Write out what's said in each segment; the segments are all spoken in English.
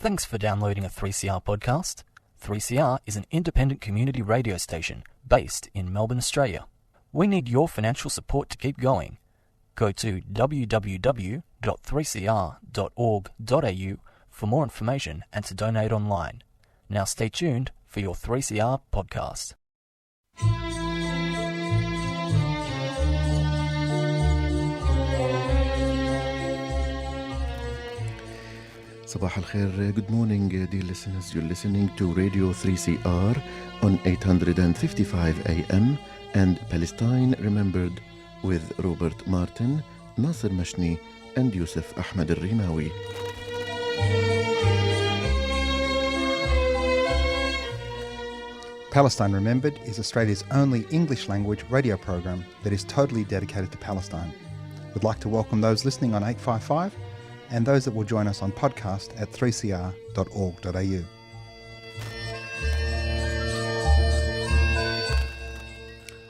Thanks for downloading a 3CR podcast. 3CR is an independent community radio station based in Melbourne, Australia. We need your financial support to keep going. Go to www.3cr.org.au for more information and to donate online. Now stay tuned for your 3CR podcast. Sabah al-Khair, good morning dear listeners. You're listening to Radio 3CR on 855 AM and Palestine Remembered with Robert Martin, Nasser Mashni and Yusuf Ahmed al-Rimawi. Palestine Remembered is Australia's only English-language radio program that is totally dedicated to Palestine. We'd like to welcome those listening on 855 and those that will join us on podcast at 3cr.org.au.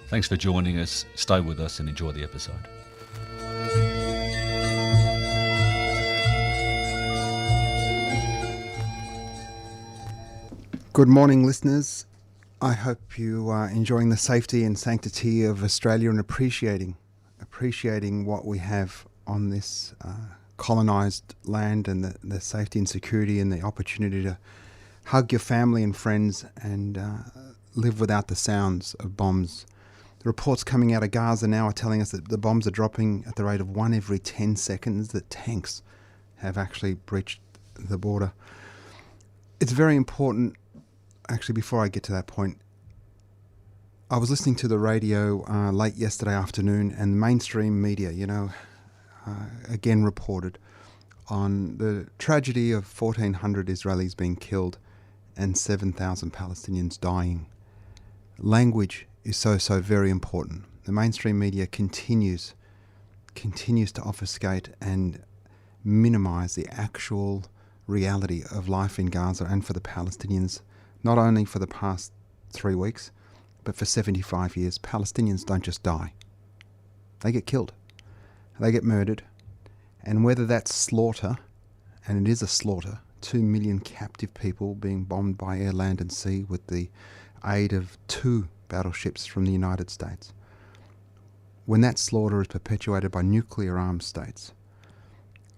Thanks for joining us. Stay with us and enjoy the episode. Good morning, listeners. I hope you are enjoying the safety and sanctity of Australia and appreciating what we have on this colonised land, and the safety and security and the opportunity to hug your family and friends and live without the sounds of bombs. The reports coming out of Gaza now are telling us that the bombs are dropping at the rate of 1 every 10 seconds, that tanks have actually breached the border. It's very important. Actually, before I get to that point, I was listening to the radio late yesterday afternoon, and the mainstream media, again reported on the tragedy of 1,400 Israelis being killed and 7,000 Palestinians dying. Language is so very important. The mainstream media continues to obfuscate and minimise the actual reality of life in Gaza and for the Palestinians. Not only for the past 3 weeks, but for 75 years. Palestinians don't just die. They get killed. They get murdered. And whether that's slaughter, and it is a slaughter, 2 million captive people being bombed by air, land and sea with the aid of 2 battleships from the United States. When that slaughter is perpetuated by nuclear-armed states,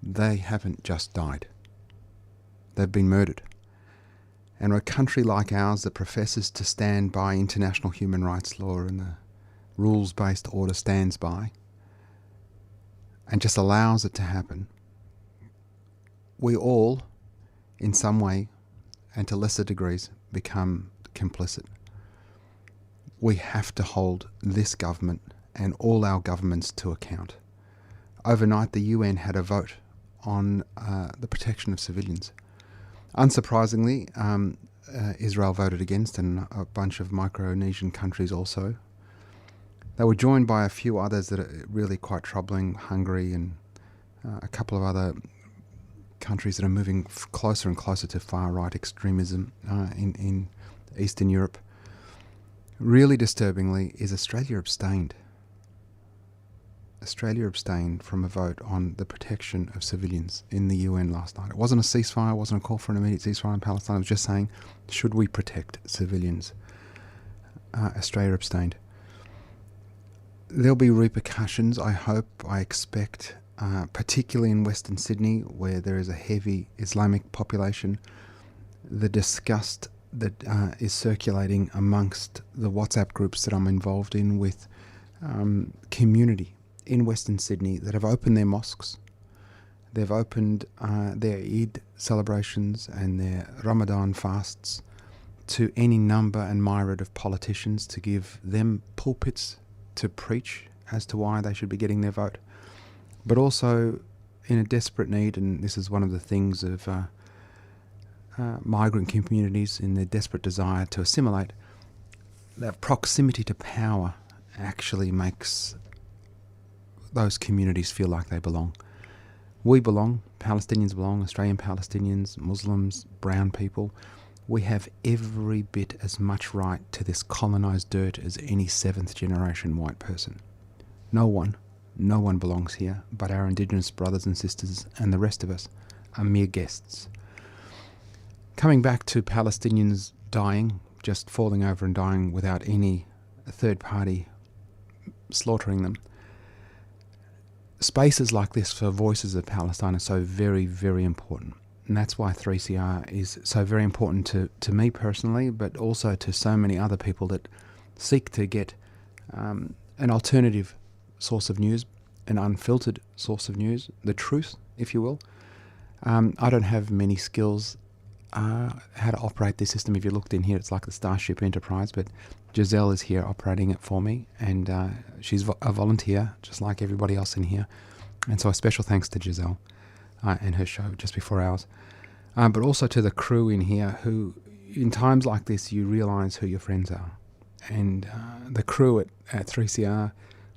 they haven't just died. They've been murdered. And a country like ours that professes to stand by international human rights law and the rules-based order stands by and just allows it to happen, we all, in some way and to lesser degrees, become complicit. We have to hold this government and all our governments to account. Overnight, the UN had a vote on the protection of civilians. Unsurprisingly, Israel voted against, and a bunch of Micronesian countries also. They were joined by a few others that are really quite troubling, Hungary and a couple of other countries that are moving closer and closer to far-right extremism in Eastern Europe. Really disturbingly is Australia abstained. Australia abstained from a vote on the protection of civilians in the UN last night. It wasn't a ceasefire, it wasn't a call for an immediate ceasefire in Palestine. It was just saying, should we protect civilians? Australia abstained. There'll be repercussions, I hope, I expect, particularly in Western Sydney, where there is a heavy Islamic population. The disgust that is circulating amongst the WhatsApp groups that I'm involved in with community in Western Sydney that have opened their mosques. They've opened their Eid celebrations and their Ramadan fasts to any number and myriad of politicians to give them pulpits to preach as to why they should be getting their vote. But also in a desperate need, and this is one of the things of migrant communities in their desperate desire to assimilate, that proximity to power actually makes those communities feel like they belong. We belong, Palestinians belong, Australian Palestinians, Muslims, brown people. We have every bit as much right to this colonised dirt as any 7th generation white person. No one belongs here but our Indigenous brothers and sisters, and the rest of us are mere guests. Coming back to Palestinians dying, just falling over and dying without any third party slaughtering them. Spaces like this for voices of Palestine are so very, very important. And that's why 3CR is so very important to me personally, but also to so many other people that seek to get an alternative source of news, an unfiltered source of news, the truth, if you will. I don't have many skills how to operate this system. If you looked in here, it's like the Starship Enterprise, but Giselle is here operating it for me, and she's a volunteer, just like everybody else in here. And so a special thanks to Giselle and her show just before ours. But also to the crew in here who, in times like this, you realise who your friends are. And the crew at 3CR,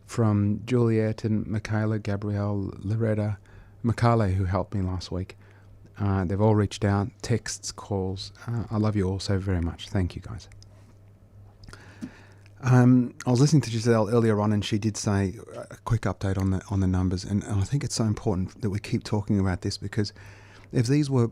from Juliet and Michaela, Gabrielle, Loretta, Makale, who helped me last week, they've all reached out, texts, calls. I love you all so very much. Thank you, guys. I was listening to Giselle earlier on, and she did say a quick update on the numbers, and I think it's so important that we keep talking about this, because if these were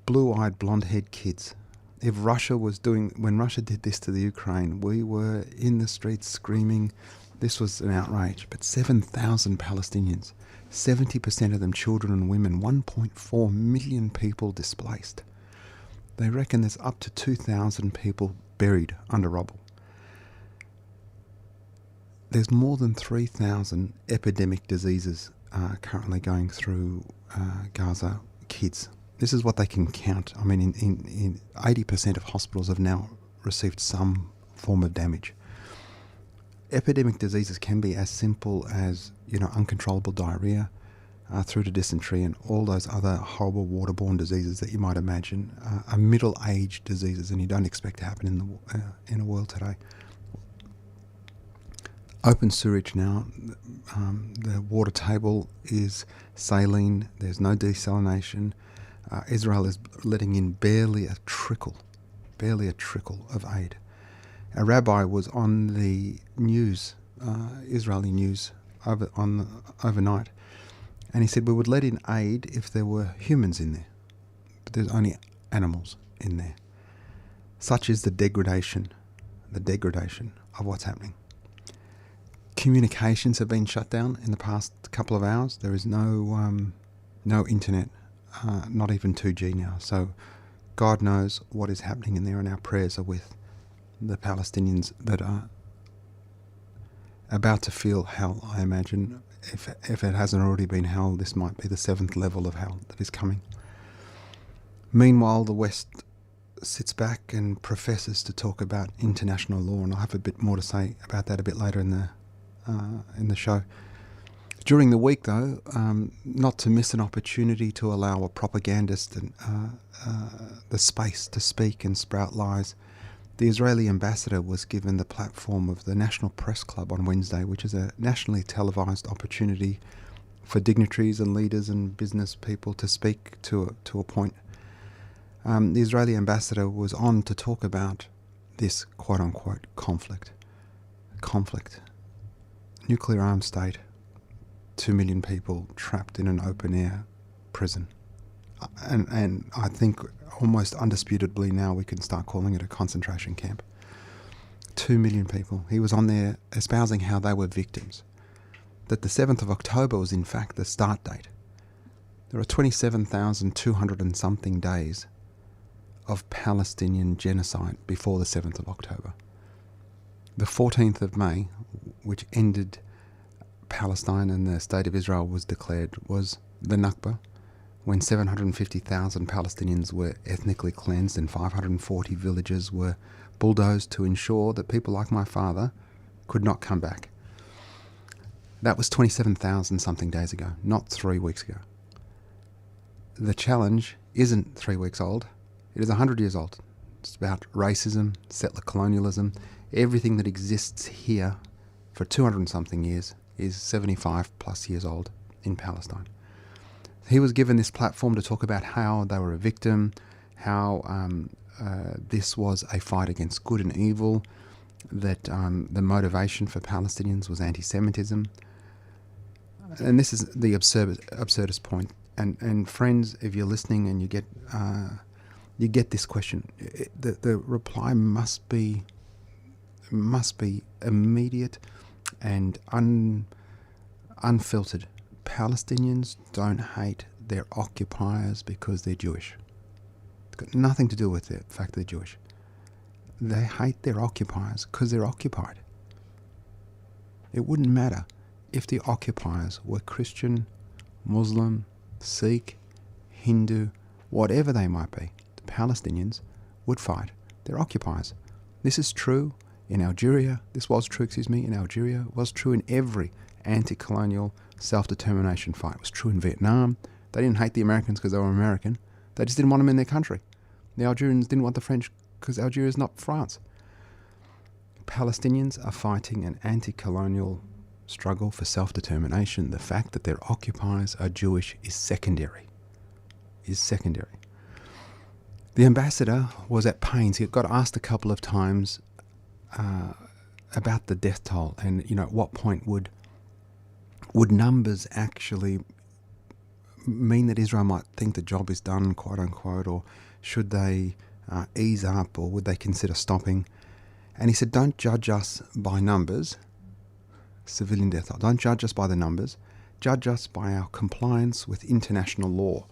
blue-eyed, blonde-haired kids, if Russia when Russia did this to the Ukraine, we were in the streets screaming. This was an outrage. But 7,000 Palestinians, 70% of them children and women, 1.4 million people displaced. They reckon there's up to 2,000 people buried under rubble. There's more than 3,000 epidemic diseases currently going through Gaza kids. This is what they can count. I mean, in 80% of hospitals have now received some form of damage. Epidemic diseases can be as simple as, uncontrollable diarrhea, through to dysentery and all those other horrible waterborne diseases that you might imagine are middle-aged diseases, and you don't expect to happen in the world today. Open sewage now. The water table is saline. There's no desalination. Israel is letting in barely a trickle of aid. A rabbi was on the news, Israeli news, overnight, and he said we would let in aid if there were humans in there, but there's only animals in there. Such is the degradation of what's happening. Communications have been shut down in the past couple of hours. There is no internet, not even 2G now. So God knows what is happening in there, and our prayers are with the Palestinians that are about to feel hell, I imagine. If it hasn't already been hell, this might be the 7th level of hell that is coming. Meanwhile, the West sits back and professes to talk about international law, and I'll have a bit more to say about that a bit later in the show. During the week, though, not to miss an opportunity to allow a propagandist the space to speak and sprout lies, the Israeli ambassador was given the platform of the National Press Club on Wednesday, which is a nationally televised opportunity for dignitaries and leaders and business people to speak to a point. The Israeli ambassador was on to talk about this quote-unquote conflict. Nuclear armed state, 2 million people trapped in an open-air prison. And I think almost undisputably now we can start calling it a concentration camp. 2 million people. He was on there espousing how they were victims. That the 7th of October was in fact the start date. There are 27,200 and something days of Palestinian genocide before the 7th of October. The 14th of May, which ended Palestine and the State of Israel was declared, was the Nakba, when 750,000 Palestinians were ethnically cleansed and 540 villages were bulldozed to ensure that people like my father could not come back. That was 27,000 something days ago, not 3 weeks ago. The challenge isn't 3 weeks old, it is 100 years old. It's about racism, settler colonialism, everything that exists here for 200 and something years is 75 plus years old in Palestine. He was given this platform to talk about how they were a victim, how this was a fight against good and evil, that the motivation for Palestinians was anti-Semitism. And this is the absurdist point. And friends, if you're listening and you get you get this question. The reply must be immediate and unfiltered. Palestinians don't hate their occupiers because they're Jewish. It's got nothing to do with the fact they're Jewish. They hate their occupiers because they're occupied. It wouldn't matter if the occupiers were Christian, Muslim, Sikh, Hindu, whatever they might be. The Palestinians would fight their occupiers. This is true in Algeria. This was true, in Algeria. It was true in every anti-colonial self-determination fight. It was true in Vietnam. They didn't hate the Americans because they were American. They just didn't want them in their country. The Algerians didn't want the French because Algeria is not France. Palestinians are fighting an anti-colonial struggle for self-determination. The fact that their occupiers are Jewish is secondary. The ambassador was at pains. He got asked a couple of times about the death toll and, at what point would numbers actually mean that Israel might think the job is done, quote unquote, or should they ease up, or would they consider stopping? And he said, don't judge us by numbers, civilian death toll. Don't judge us by the numbers. Judge us by our compliance with international law.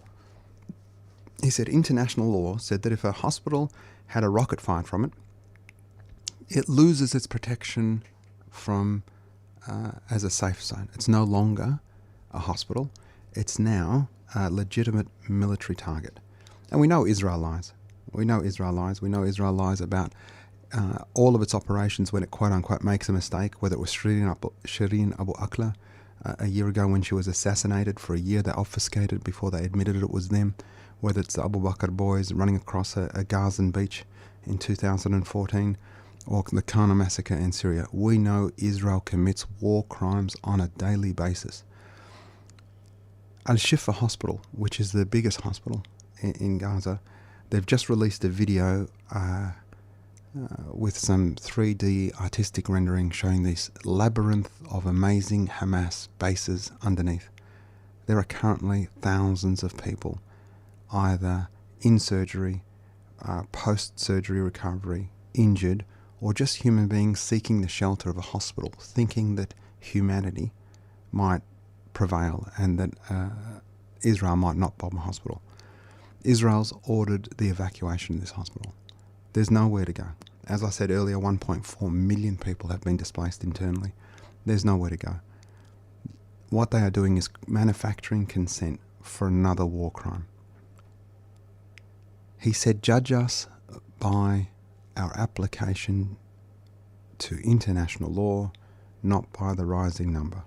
He said international law said that if a hospital had a rocket fired from it, it loses its protection from as a safe zone. It's no longer a hospital. It's now a legitimate military target. And we know Israel lies. We know Israel lies about all of its operations when it quote-unquote makes a mistake, whether it was Shireen Abu Akleh a year ago when she was assassinated. For a year they obfuscated before they admitted it was them, whether it's the Abu Bakr boys running across a Gaza beach in 2014, or the Kana massacre in Syria. We know Israel commits war crimes on a daily basis. Al-Shifa Hospital, which is the biggest hospital in Gaza, they've just released a video with some 3D artistic rendering showing this labyrinth of amazing Hamas bases underneath. There are currently thousands of people either in surgery, post-surgery recovery, injured, or just human beings seeking the shelter of a hospital, thinking that humanity might prevail and that Israel might not bomb a hospital. Israel's ordered the evacuation of this hospital. There's nowhere to go. As I said earlier, 1.4 million people have been displaced internally. There's nowhere to go. What they are doing is manufacturing consent for another war crime. He said, judge us by our application to international law, not by the rising number.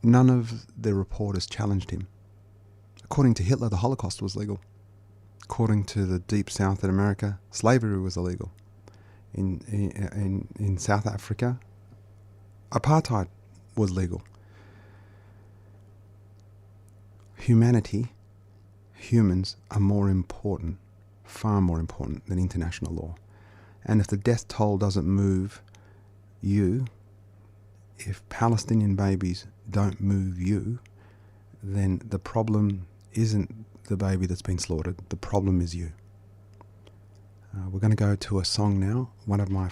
None of the reporters challenged him. According to Hitler, the Holocaust was legal. According to the Deep South in America, slavery was illegal. In South Africa, apartheid was legal. Humans are more important, far more important than international law. And if the death toll doesn't move you, if Palestinian babies don't move you, then the problem isn't the baby that's been slaughtered. The problem is you. We're going to go to a song now, one of my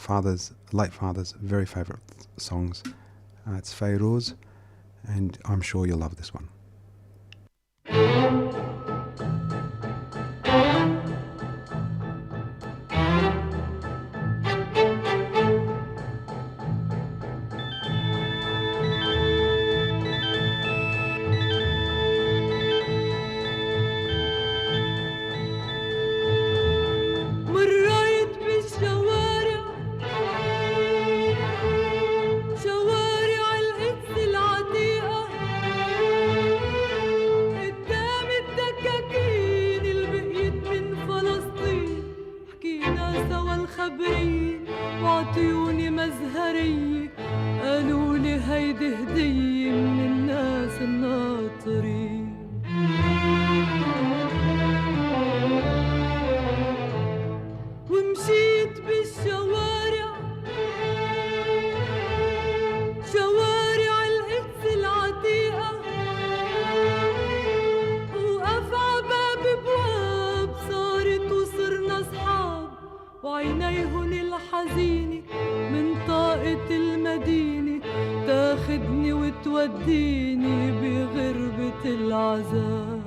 late father's very favourite songs. It's Fayrouz, and I'm sure you'll love this one. توديني بغربة العذاب.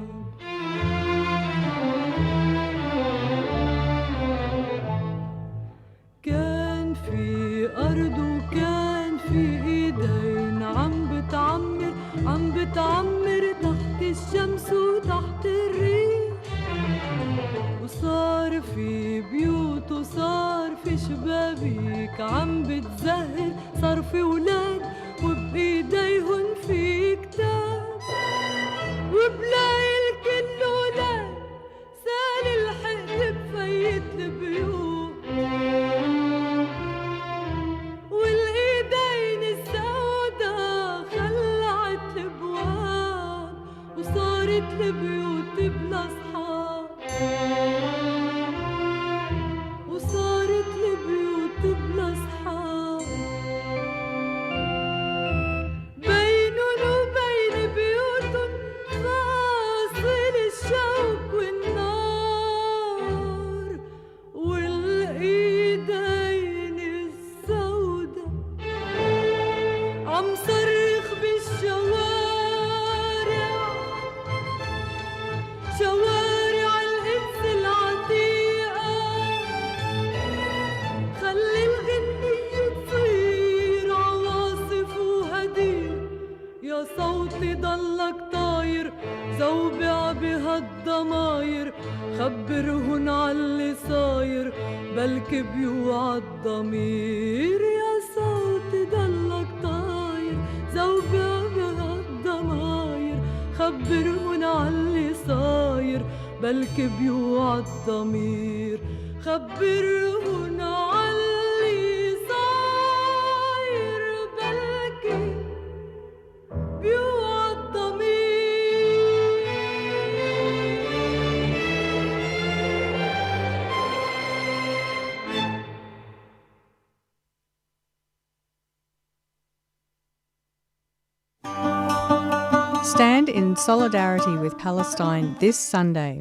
كان في أرض وكان في إيدين عم بتعمر تحت الشمس وتحت الريح، وصار في بيوت وصار في شبابيك عم بتزهر، صار في ولاد وبإيديهن في كتاب، وبلاقي الكل ولاد سال الحقد بفيت البيوت، والإيدين السودا خلعت البواب، وصارت البيوت بلا صحاب، وصارت البيوت بلا صحاب. بينن وبين بيوتن فاصل الشوك والنار، والإيدين السودا عم صرخ بالشوارع، شوارع القدس العتيقة، خلي الغنية تصير عواصف وهدير، يا صوتي ضلك طاير زوبع بهالضماير، خبرهن عاللي صاير بلكي بيوعى الضمير، يا صوتي ضلك طاير زوبع بهالضماير، خبرهن عاللي صاير بلكي بيوعى الضمير، خبرهن عاللي صاير بلكي بيوعى الضمير. Stand in solidarity with Palestine this Sunday.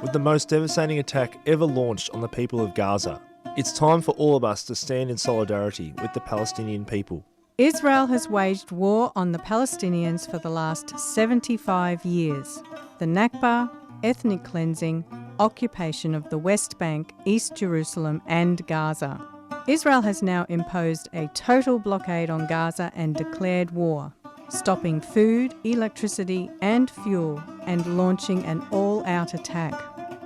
With the most devastating attack ever launched on the people of Gaza, it's time for all of us to stand in solidarity with the Palestinian people. Israel has waged war on the Palestinians for the last 75 years. The Nakba, ethnic cleansing, occupation of the West Bank, East Jerusalem and Gaza. Israel has now imposed a total blockade on Gaza and declared war, stopping food, electricity and fuel and launching an all-out attack.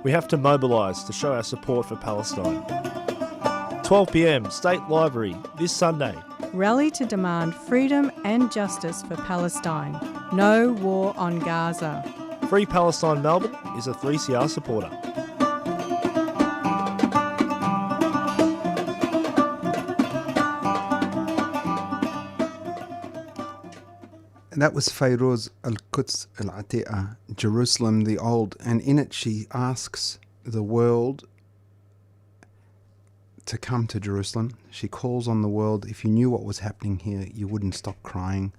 We have to mobilise to show our support for Palestine. 12 p.m, State Library, this Sunday. Rally to demand freedom and justice for Palestine. No war on Gaza. Free Palestine Melbourne is a 3CR supporter. That was Fayrouz al-Quds al-Atiqa, Jerusalem the Old, and in it she asks the world to come to Jerusalem. She calls on the world, if you knew what was happening here, you wouldn't stop crying.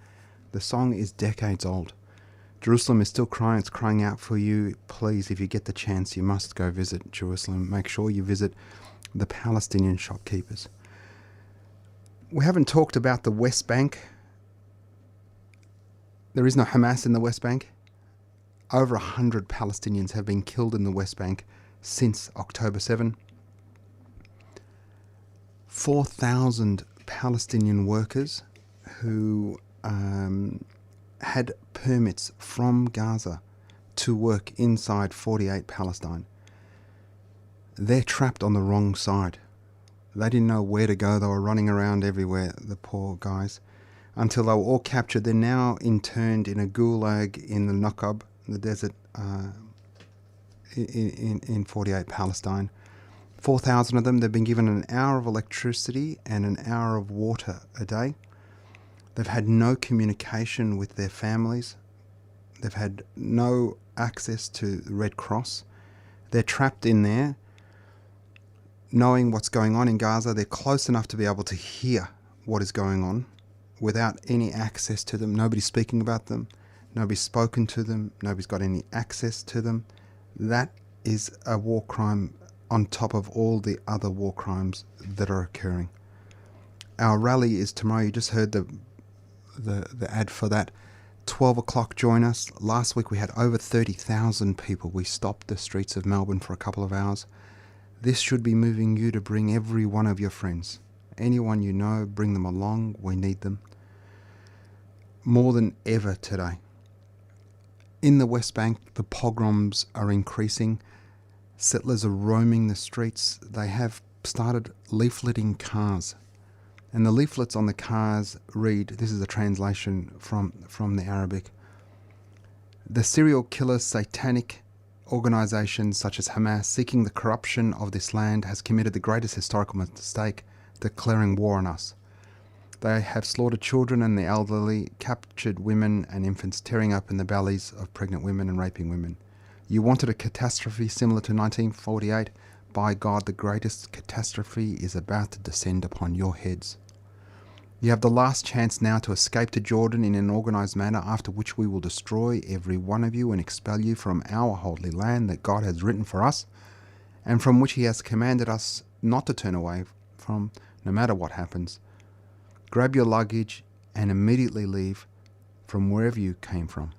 The song is decades old. Jerusalem is still crying, it's crying out for you. Please, if you get the chance, you must go visit Jerusalem. Make sure you visit the Palestinian shopkeepers. We haven't talked about the West Bank. There is no Hamas in the West Bank. Over 100 Palestinians have been killed in the West Bank since October 7. 4,000 Palestinian workers who had permits from Gaza to work inside 48 Palestine. They're trapped on the wrong side. They didn't know where to go. They were running around everywhere, the poor guys, until they were all captured. They're now interned in a gulag in the Nakab, the desert in 48 Palestine. 4,000 of them, they've been given an hour of electricity and an hour of water a day. They've had no communication with their families. They've had no access to the Red Cross. They're trapped in there, knowing what's going on in Gaza. They're close enough to be able to hear what is going on without any access to them. Nobody's speaking about them. Nobody's spoken to them. Nobody's got any access to them. That is a war crime on top of all the other war crimes that are occurring. Our rally is tomorrow. You just heard the the ad for that. 12 o'clock, join us. Last week we had over 30,000 people. We stopped the streets of Melbourne for a couple of hours. This should be moving you to bring every one of your friends. Anyone you know, bring them along. We need them. More than ever today. In the West Bank, the pogroms are increasing. Settlers are roaming the streets. They have started leafleting cars. And the leaflets on the cars read, this is a translation from the Arabic, the serial killer satanic organizations such as Hamas seeking the corruption of this land has committed the greatest historical mistake, declaring war on us. They have slaughtered children and the elderly, captured women and infants, tearing open the bellies of pregnant women and raping women. You wanted a catastrophe similar to 1948? By God, the greatest catastrophe is about to descend upon your heads. You have the last chance now to escape to Jordan in an organised manner, after which we will destroy every one of you and expel you from our holy land that God has written for us, and from which He has commanded us not to turn away from, no matter what happens. Grab your luggage and immediately leave from wherever you came from.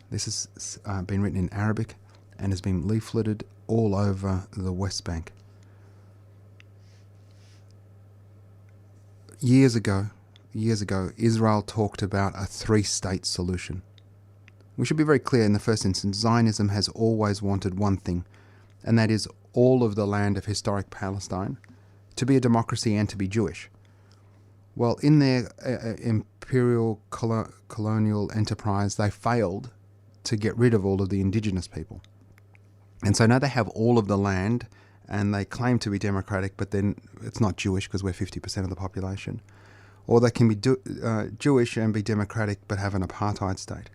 This has been written in Arabic and has been leafleted all over the West Bank. Years ago, Israel talked about a three-state solution. We should be very clear in the first instance, Zionism has always wanted one thing, and that is all of the land of historic Palestine to be a democracy and to be Jewish. Well, in their imperial colonial enterprise, they failed to get rid of all of the indigenous people. And so now they have all of the land, and they claim to be democratic, but then it's not Jewish because we're 50% of the population. Or they can be Jewish and be democratic but have an apartheid state.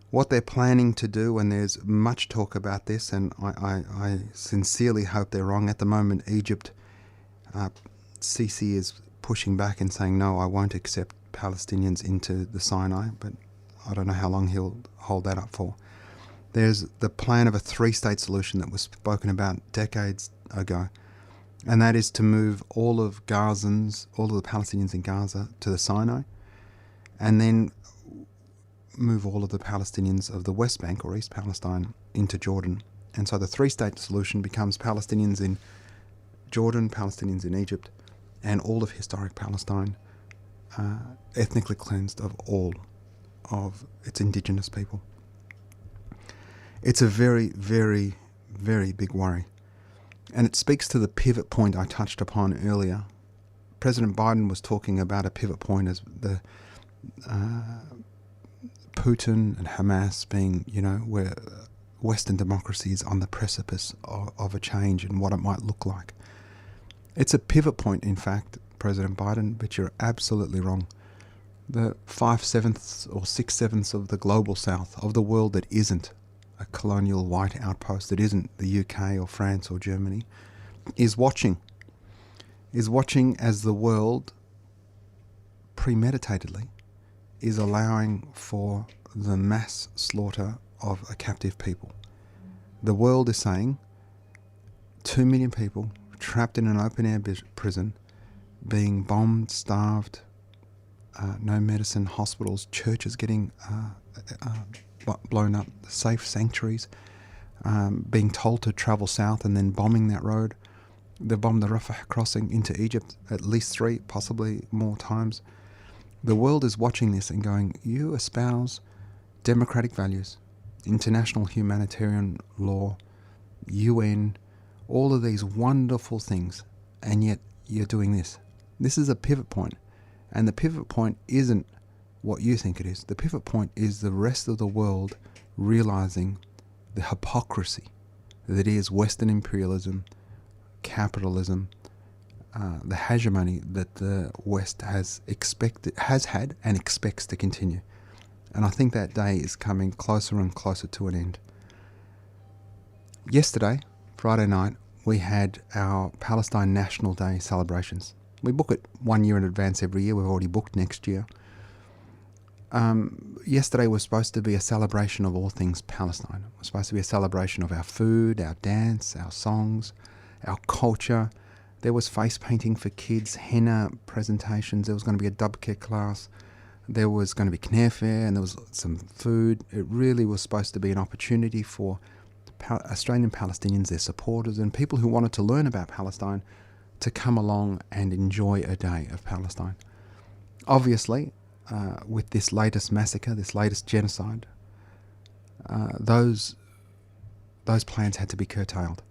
What they're planning to do, and there's much talk about this, and I sincerely hope they're wrong. At the moment, Egypt, Sisi is pushing back and saying, no, I won't accept Palestinians into the Sinai, but I don't know how long he'll hold that up for. There's the plan of a three-state solution that was spoken about decades ago, and that is to move all of the Palestinians in Gaza to the Sinai, and then move all of the Palestinians of the West Bank or East Palestine into Jordan. And so the three-state solution becomes Palestinians in Jordan, Palestinians in Egypt, and all of historic Palestine ethnically cleansed of all of its indigenous people. It's a very, very, very big worry. And it speaks to the pivot point I touched upon earlier. President Biden was talking about a pivot point as the Putin and Hamas being, where Western democracy is on the precipice of a change and what it might look like. It's a pivot point, in fact, President Biden, but you're absolutely wrong. The 5/7 or 6/7 of the global south, of the world that isn't a colonial white outpost, that isn't the UK or France or Germany, is watching as the world premeditatedly is allowing for the mass slaughter of a captive people. The world is saying 2 million people trapped in an open-air prison, being bombed, starved, no medicine, hospitals, churches getting blown up, safe sanctuaries, being told to travel south and then bombing that road. They bombed the Rafah crossing into Egypt at least 3, possibly more times. The world is watching this and going, you espouse democratic values, international humanitarian law, UN, all of these wonderful things, and yet you're doing this. This is a pivot point, and the pivot point isn't what you think it is. The pivot point is the rest of the world realizing the hypocrisy that is Western imperialism, capitalism, the hegemony that the West has had and expects to continue. And I think that day is coming closer and closer to an end. Yesterday, Friday night, we had our Palestine National Day celebrations. We book it 1 year in advance every year. We've already booked next year. Yesterday was supposed to be a celebration of all things Palestine. It was supposed to be a celebration of our food, our dance, our songs, our culture. There was face painting for kids, henna presentations. There was going to be a dubke class. There was going to be Knefe and there was some food. It really was supposed to be an opportunity for Australian Palestinians, their supporters, and people who wanted to learn about Palestine to come along and enjoy a day of Palestine. Obviously, with this latest massacre, this latest genocide, those plans had to be curtailed.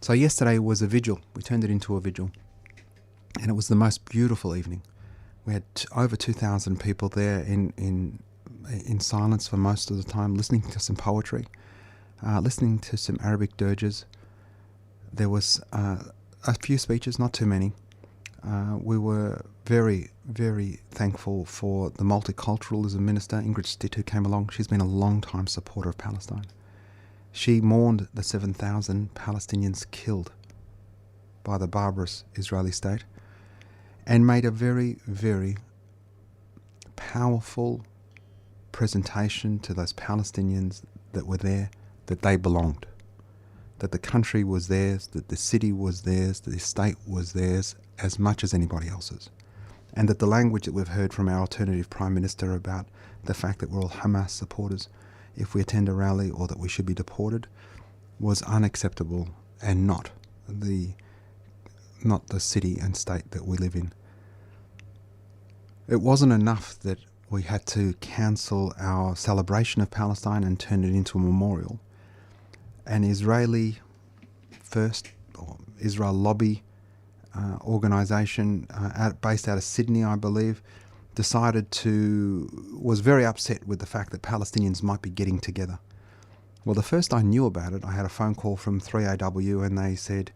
So yesterday was a vigil. We turned it into a vigil, and it was the most beautiful evening. We had over 2,000 people there in silence for most of the time, listening to some poetry, listening to some Arabic dirges. There was a few speeches, not too many. We were very, very thankful for the multiculturalism minister, Ingrid Stitt, who came along. She's been a long-time supporter of Palestine. She mourned the 7,000 Palestinians killed by the barbarous Israeli state and made a very, very powerful presentation to those Palestinians that were there, that they belonged, that the country was theirs, that the city was theirs, that the state was theirs as much as anybody else's. And that the language that we've heard from our alternative Prime Minister about the fact that we're all Hamas supporters if we attend a rally, or that we should be deported, was unacceptable and not the city and state that we live in. It wasn't enough that we had to cancel our celebration of Palestine and turn it into a memorial. An Israeli first, or Israel lobby organisation based out of Sydney, I believe, was very upset with the fact that Palestinians might be getting together. Well, the first I knew about it, I had a phone call from 3AW and they said,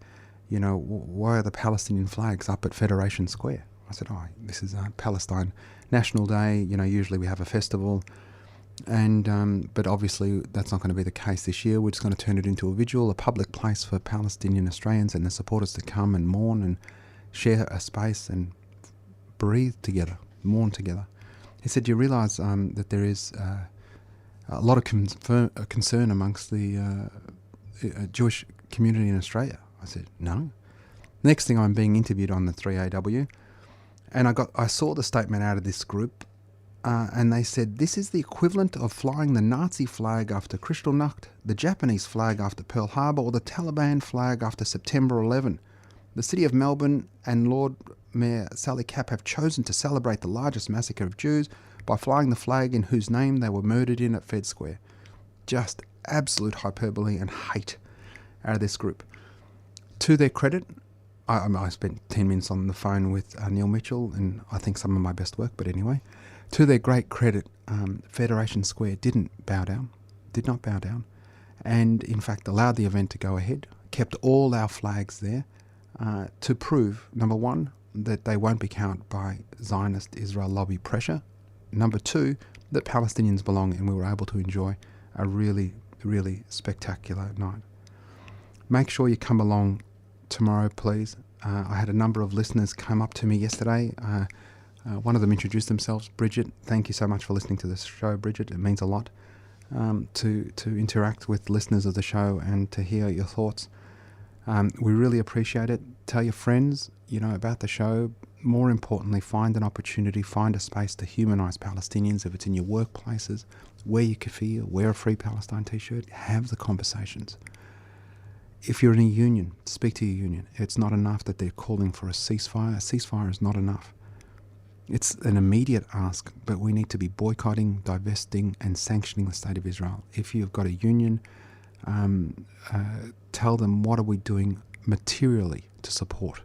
why are the Palestinian flags up at Federation Square? I said, this is Palestine National Day, usually we have a festival. And but obviously that's not going to be the case this year. We're just going to turn it into a vigil, a public place for Palestinian Australians and their supporters to come and mourn and share a space and breathe together, mourn together. He said, do you realise that there is a lot of concern amongst the Jewish community in Australia? I said, no. Next thing, I'm being interviewed on the 3AW, and I saw the statement out of this group, and they said, this is the equivalent of flying the Nazi flag after Kristallnacht, the Japanese flag after Pearl Harbor, or the Taliban flag after September 11. The City of Melbourne and Lord Mayor Sally Capp have chosen to celebrate the largest massacre of Jews by flying the flag in whose name they were murdered in at Fed Square. Just absolute hyperbole and hate out of this group. To their credit, I spent 10 minutes on the phone with Neil Mitchell, and I think some of my best work, but anyway. To their great credit, Federation Square did not bow down, and in fact allowed the event to go ahead, kept all our flags there to prove, number one, that they won't be cowed by Zionist Israel lobby pressure, number two, that Palestinians belong, and we were able to enjoy a really, really spectacular night. Make sure you come along tomorrow, please. I had a number of listeners come up to me yesterday. One of them introduced themselves, Bridget. Thank you so much for listening to this show, Bridget. It means a lot to interact with listeners of the show and to hear your thoughts. We really appreciate it. Tell your friends, about the show. More importantly, find an opportunity, find a space to humanise Palestinians. If it's in your workplaces, wear your keffiyeh, wear a Free Palestine t-shirt, have the conversations. If you're in a union, speak to your union. It's not enough that they're calling for a ceasefire. A ceasefire is not enough. It's an immediate ask, but we need to be boycotting, divesting and sanctioning the State of Israel. If you've got a union, tell them, what are we doing materially to support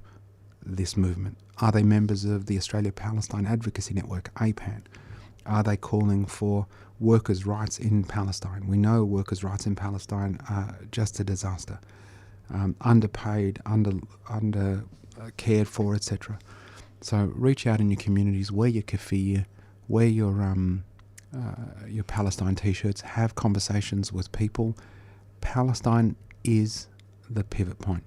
this movement? Are they members of the Australia-Palestine Advocacy Network, APAN? Are they calling for workers' rights in Palestine? We know workers' rights in Palestine are just a disaster. Underpaid, under cared for, etc. So reach out in your communities, wear your keffiyeh, wear your Palestine t-shirts, have conversations with people. Palestine is the pivot point.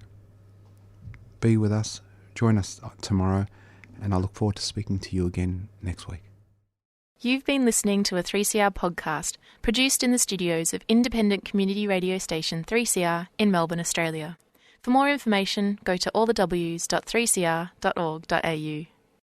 Be with us, join us tomorrow, and I look forward to speaking to you again next week. You've been listening to a 3CR podcast produced in the studios of independent community radio station 3CR in Melbourne, Australia. For more information, go to allthews.3cr.org.au.